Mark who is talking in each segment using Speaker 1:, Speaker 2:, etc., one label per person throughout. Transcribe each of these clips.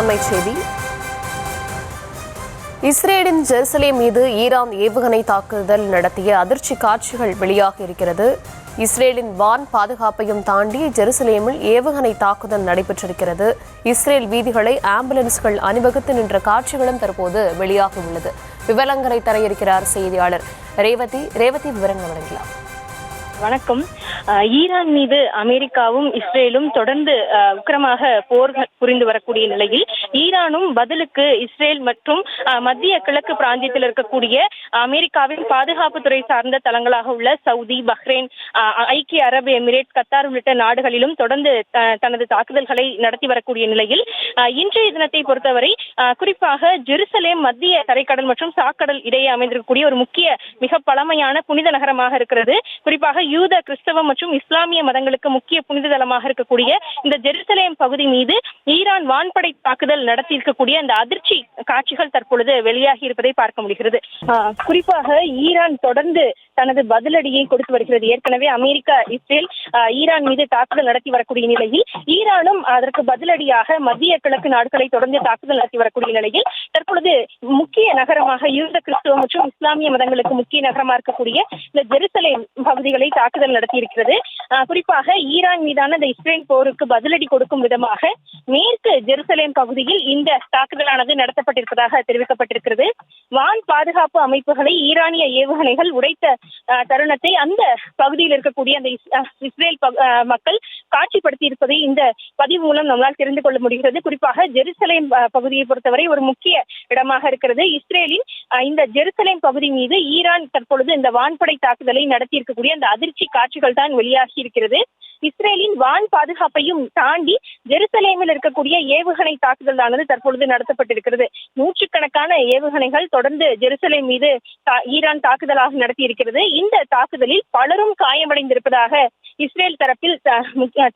Speaker 1: அண்மை செய்தி. இஸ்ரேலின் ஜெருசலேம் மீது ஈரான் ஏவுகணை தாக்குதல் நடத்திய அதிர்ச்சி காட்சிகள் வெளியாக இருக்கிறது. இஸ்ரேலின் வான் பாதுகாப்பையும் தாண்டி ஜெருசலேமில் ஏவுகணை தாக்குதல் நடைபெற்றிருக்கிறது. இஸ்ரேல் வீதிகளை ஆம்புலன்ஸ்கள் அணிவகுத்து நின்ற காட்சிகளும் தற்போது வெளியாக உள்ளது. விவரங்களை தர இருக்கிறார் செய்தியாளர் ரேவதி. விவரங்கள் வழங்கலாம்.
Speaker 2: வணக்கம். ஈரான் மீது அமெரிக்காவும் இஸ்ரேலும் தொடர்ந்து உக்கிரமாக போர் புரிந்து வரக்கூடிய நிலையில் ஈரானும் பதிலுக்கு இஸ்ரேல் மற்றும் மத்திய கிழக்கு பிராந்தியத்தில் இருக்கக்கூடிய அமெரிக்காவின் பாதுகாப்புத்துறை சார்ந்த தளங்களாக உள்ள சவுதி, பஹ்ரைன், ஐக்கிய அரபு எமிரேட், கத்தார் உள்ளிட்ட நாடுகளிலும் தொடர்ந்து தனது தாக்குதல்களை நடத்தி வரக்கூடிய நிலையில் இன்றைய தினத்தை பொறுத்தவரை குறிப்பாக ஜெருசலேம் மத்திய தரைக்கடல் மற்றும் சாக்கடல் இடையே அமைந்திருக்கக்கூடிய ஒரு முக்கிய மிக பழமையான புனித நகரமாக இருக்கிறது. குறிப்பாக யூத, கிறிஸ்தவ மற்றும் இஸ்லாமிய மதங்களுக்கு முக்கிய புனித தலமாக இருக்கக்கூடிய இந்த ஜெருசலேம் பகுதி மீது ஈரான் வான்படை தாக்குதல் நடத்தி இருக்கக்கூடிய அந்த அதிர்ச்சி காட்சிகள் தற்பொழுது வெளியாகி இருப்பதை பார்க்க முடிகிறது. குறிப்பாக ஈரான் தொடர்ந்து தனது பதிலடியை கொடுத்து வருகிறது. ஏற்கனவே அமெரிக்கா, இஸ்ரேல் ஈரான் மீது தாக்குதல் நடத்தி வரக்கூடிய நிலையில் ஈரானும் அதற்கு பதிலடியாக மத்திய கிழக்கு நாடுகளை தொடர்ந்து தாக்குதல் நடத்தி வரக்கூடிய நிலையில் தற்பொழுது முக்கிய நகரமாக யூத, கிறிஸ்தவ மற்றும் இஸ்லாமிய மதங்களுக்கு முக்கிய நகரமாக இருக்கக்கூடிய இந்த ஜெருசலேம் பகுதிகளை தாக்குதல் நடத்தி இருக்கிறது. குறிப்பாக ஈரான் மீதான இந்த இஸ்ரேல் போருக்கு பதிலடி கொடுக்கும் விதமாக மேற்கு ஜெருசலேம் பகுதியில் இந்த தாக்குதலானது நடத்தப்பட்டிருப்பதாக தெரிவிக்கப்பட்டிருக்கிறது. வான் பாதுகாப்பு அமைப்புகளை ஈரானிய ஏவுகணைகள் உடைத்த தருணத்தை அந்த பகுதியில் இருக்கக்கூடிய அந்த இஸ்ரேல் மக்கள் காட்சிப்படுத்தி இருப்பதை இந்த பதிவு மூலம் நம்மால் தெரிந்து கொள்ள முடிகிறது. குறிப்பாக ஜெருசலேம் பகுதியை பொறுத்தவரை ஒரு முக்கிய இடமாக இருக்கிறது. இஸ்ரேலின் இந்த ஜெருசலேம் பகுதி மீது ஈரான் தற்பொழுது இந்த வான்படை தாக்குதலை நடத்தி இருக்கக்கூடிய அந்த அதிர்ச்சி காட்சிகள் தான் வெளியாகி இருக்கிறது. இஸ்ரேலின் வான் பாதுகாப்பையும் தாண்டி ஜெருசலேமில் இருக்கக்கூடிய ஏவுகணை தாக்குதலானது தற்பொழுது நடத்தப்பட்டிருக்கிறது. நூற்றுக்கணக்கான ஏவுகணைகள் தொடர்ந்து ஜெருசலேம் மீது ஈரான் தாக்குதலாக நடத்தி இருக்கிறது. இந்த தாக்குதலில் பலரும் காயமடைந்திருப்பதாக இஸ்ரேல் தரப்பில்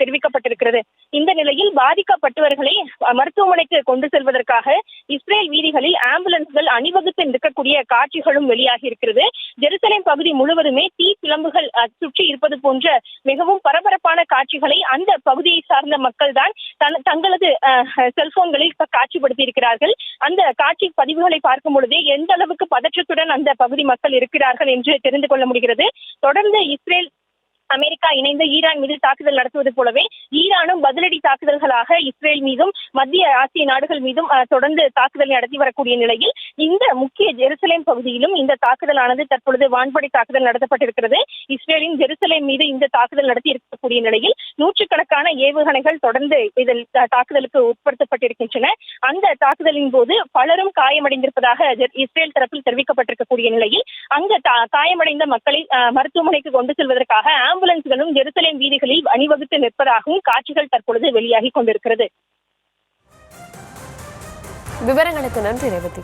Speaker 2: தெரிவிக்கப்பட்டிருக்கிறது. இந்த நிலையில் பாதிக்கப்பட்டவர்களை மருத்துவமனைக்கு கொண்டு செல்வதற்காக இஸ்ரேல் வீதிகளில் ஆம்புலன்ஸ்கள் அணிவகுத்து நிற்கக்கூடிய காட்சிகளும் வெளியாகி இருக்கிறது. ஜெருசலேம் பகுதி முழுவதுமே தீ பிளம்புகள் சுற்றி இருப்பது போன்ற மிகவும் பரபரப்பான காட்சிகளை அந்த பகுதியை சார்ந்த மக்கள் தான் தங்களது செல்போன்களில் காட்சிப்படுத்தி இருக்கிறார்கள். அந்த காட்சி பதிவுகளை பார்க்கும் பொழுதே எந்த அளவுக்கு பதற்றத்துடன் அந்த பகுதி மக்கள் இருக்கிறார்கள் என்று தெரிந்து கொள்ள முடிகிறது. தொடர்ந்து இஸ்ரேல், அமெரிக்கா இணைந்து ஈரான் மீது தாக்குதல் நடத்துவது போலவே ஈரானும் பதிலடி தாக்குதல்களாக இஸ்ரேல் மீதும் மத்திய ஆசிய நாடுகள் மீதும் தொடர்ந்து தாக்குதல் நடத்தி வரக்கூடிய நிலையில் இந்த முக்கிய ஜெருசலேம் பகுதியிலும் இந்த தாக்குதலானது தற்பொழுது வான்படை தாக்குதல் நடத்தப்பட்டிருக்கிறது. இஸ்ரேலின் ஜெருசலேம் மீது இந்த தாக்குதல் நடத்தி இருக்கக்கூடிய நிலையில் நூற்றுக்கணக்கான ஏவுகணைகள் தொடர்ந்து இதில் தாக்குதலுக்கு உட்படுத்தப்பட்டிருக்கின்றன. அந்த தாக்குதலின் போது பலரும் காயமடைந்திருப்பதாக இஸ்ரேல் தரப்பில் தெரிவிக்கப்பட்டிருக்கக்கூடிய நிலையில் அங்கு காயமடைந்த மக்களை மருத்துவமனைக்கு கொண்டு செல்வதற்காக ஆம்புலன்ஸ்களும் ஜெருசலேம் வீதிகளில் அணிவகுத்து நிற்பதாகவும் காட்சிகள் தற்பொழுது வெளியாகி கொண்டிருக்கிறது.
Speaker 1: விவரங்களுக்கு நன்றி ரேவதி.